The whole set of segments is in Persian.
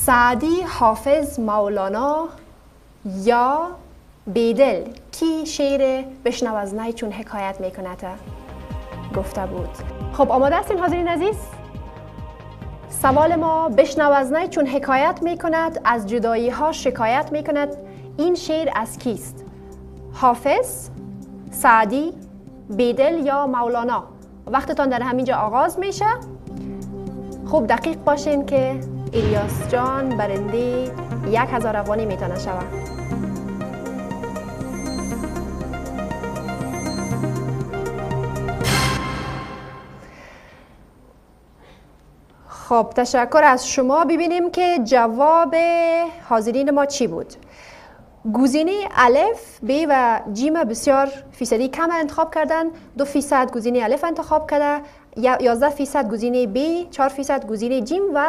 سعدی، حافظ، مولانا یا بیدل کی شعر بشنو از نی چون حکایت میکند گفته بود؟ خب آماده هستین حاضرین عزیز؟ سوال ما بشنو از نی چون حکایت میکند از جدایی ها شکایت میکند این شعر از کیست؟ حافظ، سعدی، بیدل یا مولانا؟ وقتتان در همینجا آغاز میشه. خوب دقیق باشین که الیاس جان برنده 1000 افغانی میتونه شود. خب تشکر از شما. ببینیم که جواب حاضرین ما چی بود. گزینه الف، ب و جیم بسیار فیصدی کم انتخاب کردن. 2% گزینه الف انتخاب کرده، 11% گزینه ب، 4% گزینه جیم و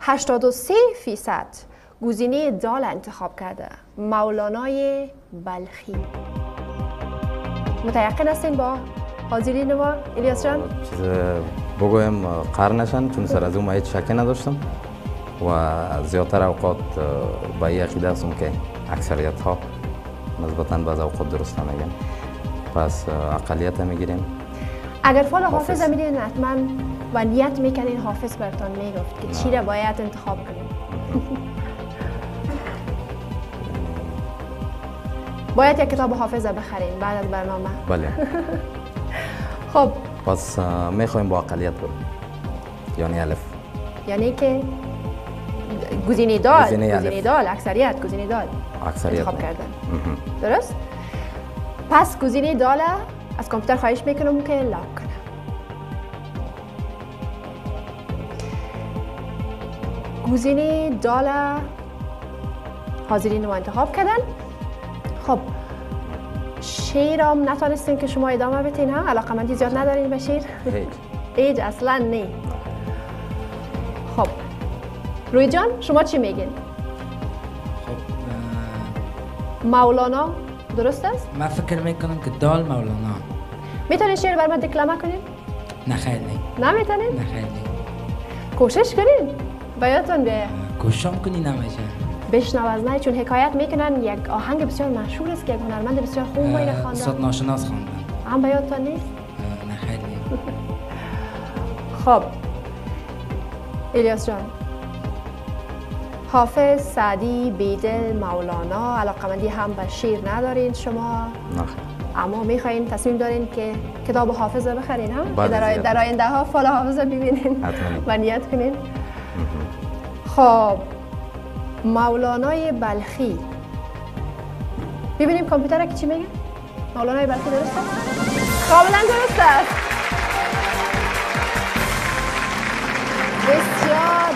83% گزینه دال انتخاب کرده. مولانای بلخی. متیقن هستین با حاضرین ما الیاس جان؟ چیز بگویم قرنشن چون سر از اون هیچ شکی نداشتم و زیادتر اوقات با این عقیده هستم که اکثریت ها نسبتاً بعض اوقات درست نمیگن، پس اقلیت میگیریم. اگر فال حافظ میدین حتما و نیت میکنین حافظ برتان میگفت که چی را باید انتخاب کنیم. باید یک کتاب حافظ بخرین بعد از برنامه. بله. خب پس میخوایم با اقلیت بریم، یعنی الف، یعنی که گزینه دال اکثریت گزینه دال انتخاب کردن. درست؟ پس گزینه دال از کامپیوتر خواهش میکنم که لاک کنه. گزینه دال حاضرین رو انتخاب کردن. خب شعرم نتونستین که شما ادامه بتین ها؟ علاقمندی زیاد ندارین به شعر؟ هیچ اصلا نه. خب روی جان شما چی میگین؟ خب مولانا درست است؟ من فکر میکنم که دال مولانا. میتونین شعر بر من دکلمه کنین؟ نه خیر نه. نمیتونین؟ نه خیر نه. کوشش کنین. بیاتون به کوشش کنی نمیشه. بشنو از نی چون حکایت میکنن یک آهنگ بسیار مشهور است که یک هنرمند بسیار خوب میره خوانده. استاد ناشناس خواندن. هم بیاتون نیست؟ نه خیر نه. خب الیاس جان، حافظ، سعدی، بیدل، مولانا علاقمندی هم به شعر ندارین شما؟ نه. اما میخواین تصمیم دارین که کتاب حافظ رو بخرین ها؟ که در آینده ها فال حافظ رو ببینین و نیت کنین. خب مولانای بلخی، ببینیم کامپیوتر که چی میگه؟ مولانای بلخی درست است؟ کاملا درست است.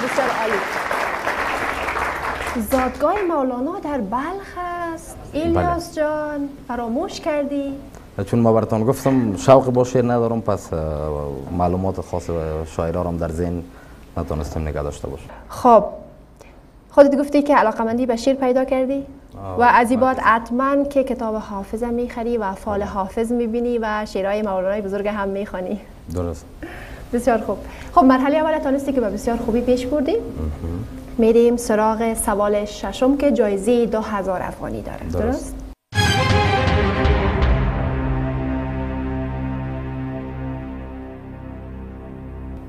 بسیار عالی. زادگاه مولانا در بلخ است. الیاس جان فراموش کردی؟ چون ما براتون گفتم شوق با شعر ندارم، پس معلومات خاص شاعرها رو در ذهن نتونستم نگه داشته باشم. خب خودت گفتی که علاقمندی به شعر پیدا کردی و از این بعد حتما که کتاب حافظ میخری و فال حافظ میبینی و شعرهای مولانای بزرگ هم میخوانی. درست. بسیار خوب. خب مرحله اول تانستی که به بسیار خوبی پیش بردی. میریم سراغ سوال ششم که جایزه 2000 افغانی داره. درست؟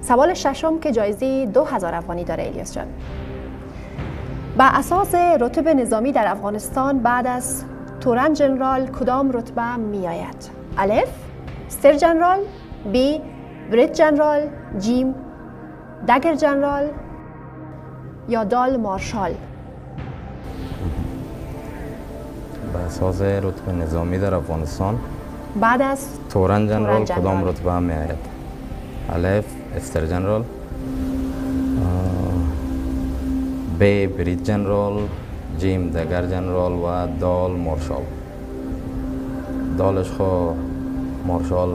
سوال ششم که جایزه 2000 افغانی داره الیاس جان. با اساس رتبه نظامی در افغانستان بعد از تورن جنرال کدام رتبه می آید؟ الف ستر جنرال، ب برید جنرال، جیم دگر جنرال یا دال مارشال؟ با اساس رتبه نظامی در افغانستان بعد از تورن جنرال کدام رتبه می آید؟ الف استر جنرال، ب برید جنرال، جیم دگر جنرال و دال مارشال. دالش خو مارشال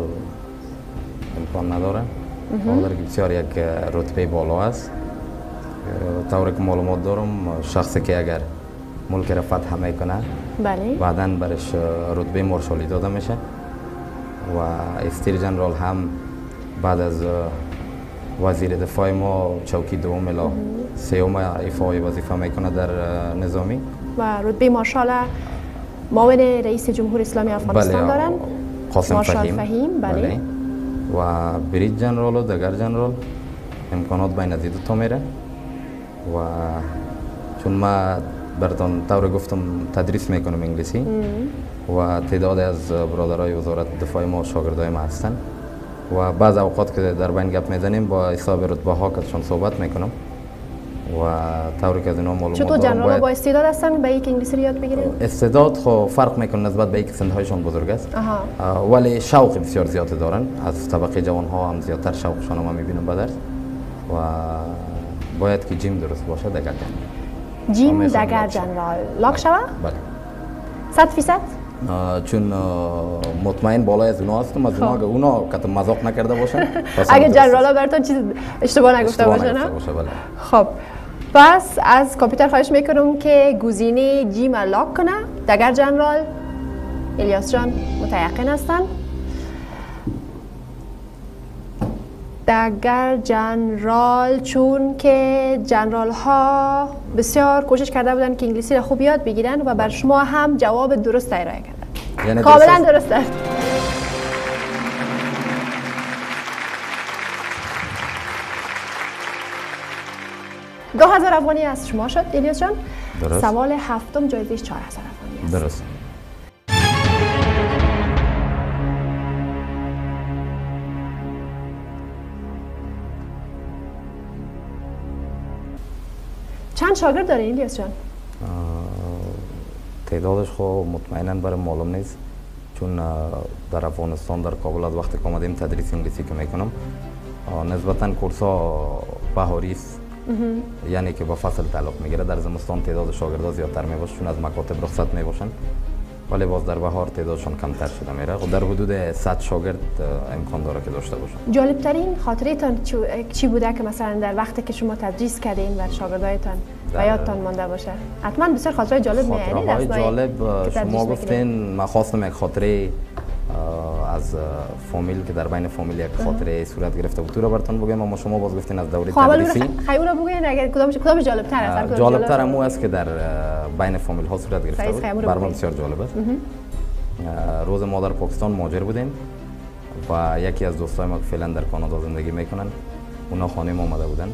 امکان نداره، خاطر که بسیار یک رتبه بالا است. طوری که معلومات دارم شخصی که اگر ملک را فتح میکنه بعداً برش رتبه مارشالی داده میشه و استر جنرال هم بعد از وزیر دفاع ما چوکی دوم الا سیوم ایفای وظیفه میکنه در نظامی و رتبه مارشال معاون رئیس جمهور اسلامی افغانستان دارن. قاسم مارشال فهیم. بله. و بریج جنرال و دگر جنرال امکانات بین از دو تا میره و چون ما براتون طور گفتم تدریس میکنم انگلیسی و تعداد از برادرای وزارت دفاع ما شاگردای ما هستن و بعض اوقات که در بین گپ میزنیم با حساب رتبه ها کاتشون صحبت میکنم و طوری که از اینا معلومات چطور جنرال با استعداد هستن به یک انگلیسی یاد بگیرید؟ استعداد خو فرق میکنه نسبت به یک سنهایشون بزرگ است ولی شوق بسیار زیاد دارن. از طبقه جوان ها هم زیادتر شوقشون ما میبینم به درس و باید که جیم درست باشه دگر جیم دگر جنرال لاک شوه؟ بله 100%؟ چون مطمئن بالای از اونا هستم از اونا که مذاق نکرده باشن اگر جنرال ها براتون چیز اشتباه نگفته باشن. خب پس از کامپیوتر خواهش میکنم که گزینه جیم لاک کنه. دگر جنرال الیاس جان متیقن هستن. دگر جنرال چون که جنرال ها بسیار کوشش کرده بودن که انگلیسی را خوب یاد بگیرن و بر شما هم جواب درست ارائه کردن. یعنی کاملا درست است. دو 2000 افغانی از شما شد الیاس جان. درست. سوال هفتم جایزش 4000 افغانی است. درست. چند شاگرد داره الیاس جان؟ تعدادش خو مطمئنا برای معلوم نیست چون در افغانستان در کابل از وقتی که آمدیم تدریس انگلیسی که میکنم نسبتا کورس ها بهاری است یعنی که با فصل تعلق میگیره. در زمستان تعداد شاگردا زیادتر میباشه چون از مکاتب رخصت میباشن ولی باز در بهار تعدادشون کمتر شده میره و در حدود 100 شاگرد امکان داره که داشته باشن. جالب ترین خاطرتان چی بوده که مثلا در وقتی که شما تدریس کردین و شاگردایتان و یادتان مانده باشه؟ حتما بسیار خاطره جالب میاد. خاطره جالب شما گفتین من خواستم یک خاطره از فامیل که در بین فامیل یک خاطره صورت گرفته بود تو رو براتون بگم اما شما باز گفتین از دوره تدریسی. خیلی رو بگین اگر کدام جالب تر است؟ جالب تر همون است که در بین فامیل ها صورت گرفته بود. برام بسیار جالب است. روز ما در پاکستان مهاجر بودیم و یکی از دوستای ما که فعلا در کانادا زندگی میکنن اونا خانه ما اومده بودن.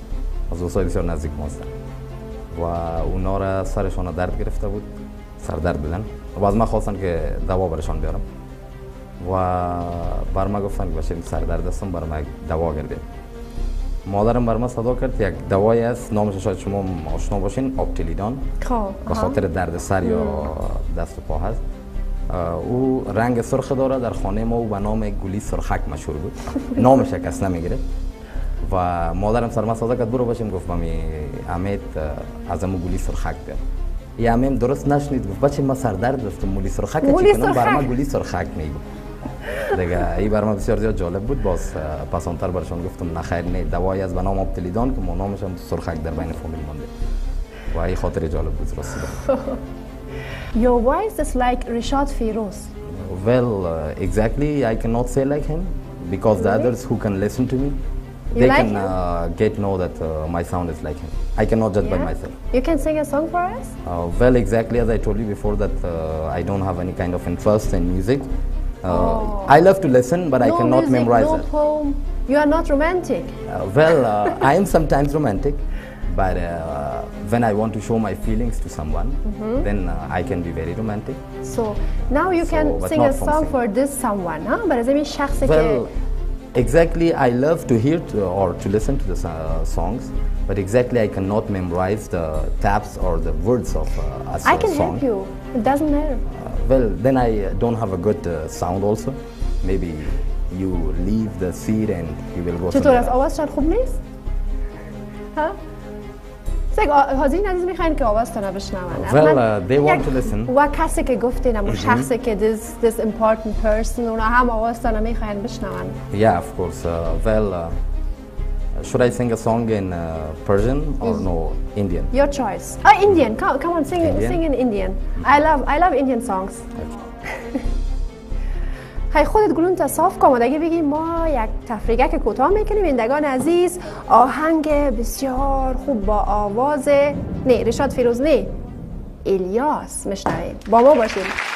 از دوستای بسیار نزدیک ما هستن و اونا را سرشون درد گرفته بود، سردرد بودن و از من خواستن که دوا برشان بیارم و بر ما گفتن که باشیم سردرد هستم برای ما دوا گردیم. مادرم بر ما صدا کرد یک دوایی است نامش شاید شما آشنا باشین آپتیلیدان به خاطر درد سر یا دست و پا هست. او رنگ سرخ داره در خانه ما و به نام گلی سرخک مشهور بود. نامش کس نمیگیره و مادرم سر ما صدا کرد برو باشیم گفت مامی امید از امو گلی سرخک بیار. یه امیم درست نشنید گفت بچه ما سردرد داشتم مولی سرخک چی کنم بر ما گلی سرخک میگو دیگه. این بر ما بسیار زیاد جالب بود. باز پسانتر برشان گفتم نخیر نه دوایی از به نام آپتیلیدان که ما نامش هم سرخک در بین فامیل مانده و این خاطر جالب بود راستی. Your voice is like Rishad Feroz. Well, exactly. I cannot say like him because the others who can listen to me, they can get know that my sound is like him. I cannot judge by myself. You can sing a song for us? Well, exactly as I told you before that I don't have any kind of interest in music. I love to listen, but I cannot memorize it. No poem. You are not romantic. Well, I am sometimes romantic, but when I want to show my feelings to someone, then I can be very romantic. So now you can sing a song for this someone, huh? برای شخصی که exactly I love to hear or to listen to the songs, but exactly I cannot memorize the taps or the words of a song. I can help you. It doesn't matter. Well, then I don't have a good sound also. Maybe you leave the seat and you will go. چطور از آوازشان خوب نیست؟ ها؟ حاضرین عزیز میخواین که آوازتان بشنون. Well, they want to listen. و کسی که گفتین اما شخصی که this important person اونا هم آوازتان میخواین بشنون. Yeah, of course. Well, should I sing a song in Persian or no Indian? Your choice. Oh, Indian. Come on, sing in Indian. I love Indian songs. های خودت گلون تا صاف کن و دیگه بگیم ما یک تفریگه که کوتاه میکنیم. ایندگان عزیز آهنگ بسیار خوب با آواز نه رشاد فیروز نه الیاس میشنویم. با ما باشید.